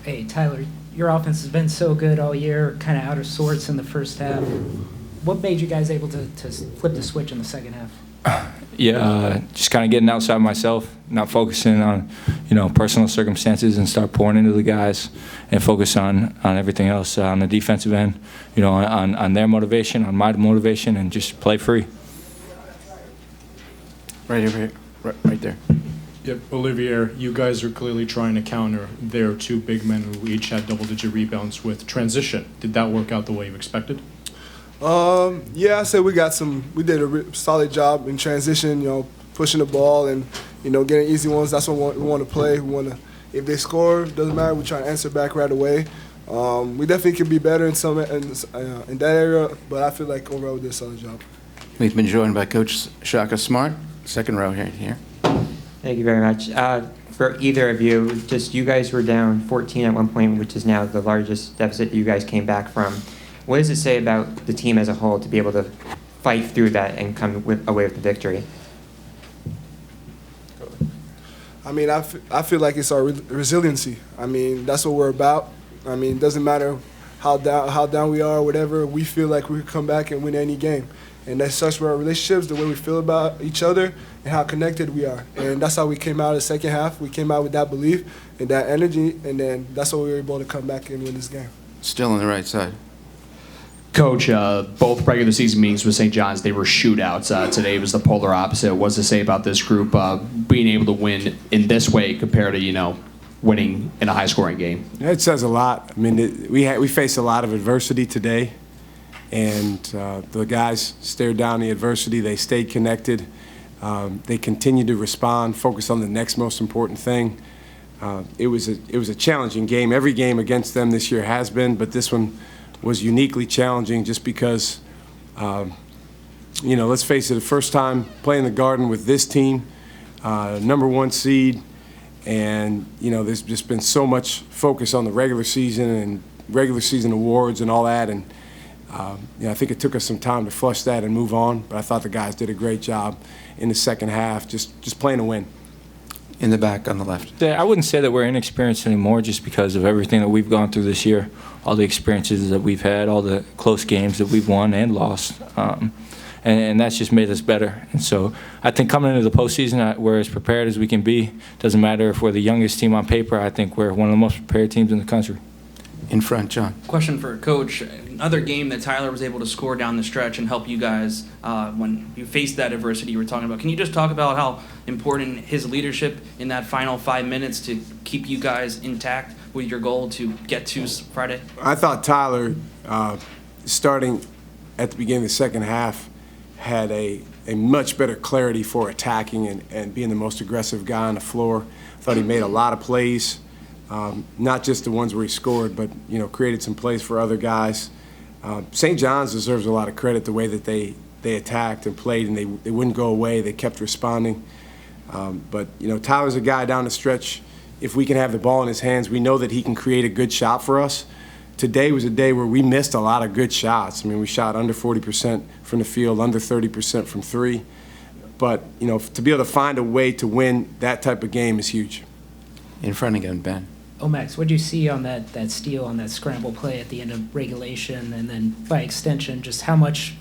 Hey, Tyler, your offense has been so good all year, kind of out of sorts in the first half. What made you guys able to flip the switch in the second half? Yeah, just kind of getting outside myself, not focusing on, personal circumstances, and start pouring into the guys and focus on everything else on the defensive end, on their motivation, on my motivation, and just play free. Right over here, right there. Yep, Olivier, you guys are clearly trying to counter their two big men who each had double-digit rebounds with transition. Did that work out the way you expected? Yeah, I said we did a solid job in transition, pushing the ball and, getting easy ones. That's what we want to play. If they score, doesn't matter, we try to answer back right away. We definitely can be better in that area, but I feel like overall we did a solid job. We've been joined by Coach Shaka Smart, second row here. Thank you very much. For either of you, just you guys were down 14 at one point, which is now the largest deficit you guys came back from. What does it say about the team as a whole to be able to fight through that and come away with the victory? I mean, I feel like it's our resiliency. I mean, that's what we're about. I mean, it doesn't matter how down we are or whatever, we feel like we can come back and win any game. And that starts with our relationships, the way we feel about each other, and how connected we are. And that's how we came out of the second half. We came out with that belief and that energy, and then that's what we were able to come back and win this game. Still on the right side. Coach, both regular season meetings with St. John's, they were shootouts. Today was the polar opposite. What's to say about this group being able to win in this way compared to, winning in a high-scoring game? It says a lot. I mean, we faced a lot of adversity today, and the guys stared down the adversity. They stayed connected. They continued to respond, focus on the next most important thing. It was a challenging game. Every game against them this year has been, but this one was uniquely challenging just because, let's face it, the first time playing the Garden with this team, #1 seed, and, there's just been so much focus on the regular season and regular season awards and all that, and, I think it took us some time to flush that and move on, but I thought the guys did a great job in the second half, just playing to win. In the back on the left. I wouldn't say that we're inexperienced anymore just because of everything that we've gone through this year, all the experiences that we've had, all the close games that we've won and lost, and that's just made us better. And so I think coming into the postseason, we're as prepared as we can be. Doesn't matter if we're the youngest team on paper. I think we're one of the most prepared teams in the country. In front, John. Question for Coach. Another game that Tyler was able to score down the stretch and help you guys when you faced that adversity you were talking about. Can you just talk about how important his leadership in that final 5 minutes to keep you guys intact with your goal to get to Friday? I thought Tyler, starting at the beginning of the second half, had a much better clarity for attacking and being the most aggressive guy on the floor. I thought he made a lot of plays. Not just the ones where he scored, but created some plays for other guys. St. John's deserves a lot of credit the way that they attacked and played, and they wouldn't go away. They kept responding. But Tyler's a guy down the stretch. If we can have the ball in his hands, we know that he can create a good shot for us. Today was a day where we missed a lot of good shots. I mean, we shot under 40% from the field, under 30% from three. But to be able to find a way to win that type of game is huge. In front again, Ben. Max, what did you see on that steal, on that scramble play at the end of regulation, and then by extension, just how much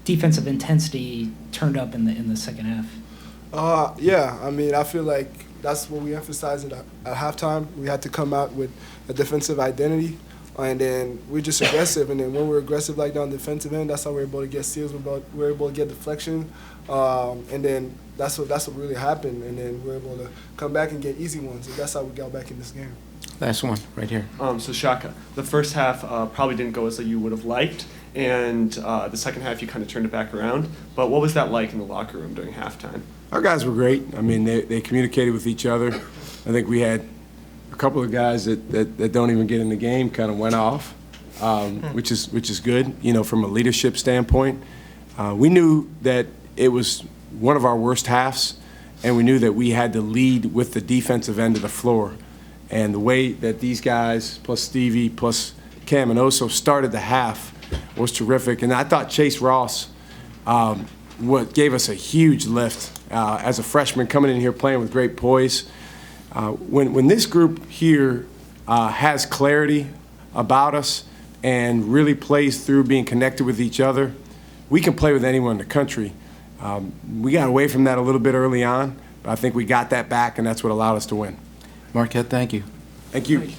defensive intensity turned up in the second half? Yeah, I mean, I feel like that's what we emphasized at halftime. We had to come out with a defensive identity, and then we're just aggressive. And then when we're aggressive like that on the defensive end, that's how we're able to get steals. We're able to get deflection, and then that's what really happened. And then we're able to come back and get easy ones. And that's how we got back in this game. Last one, right here. So Shaka, the first half probably didn't go as you would have liked, and the second half you kind of turned it back around. But what was that like in the locker room during halftime? Our guys were great. I mean, they communicated with each other. I think we had a couple of guys that don't even get in the game kind of went off, which is good, from a leadership standpoint. We knew that it was one of our worst halves, and we knew that we had to lead with the defensive end of the floor. And the way that these guys, plus Stevie, plus Cam and Oso, started the half was terrific. And I thought Chase Ross gave us a huge lift as a freshman coming in here playing with great poise. When this group here has clarity about us and really plays through being connected with each other, we can play with anyone in the country. We got away from that a little bit early on, but I think we got that back, and that's what allowed us to win. Marquette, thank you. Thank you.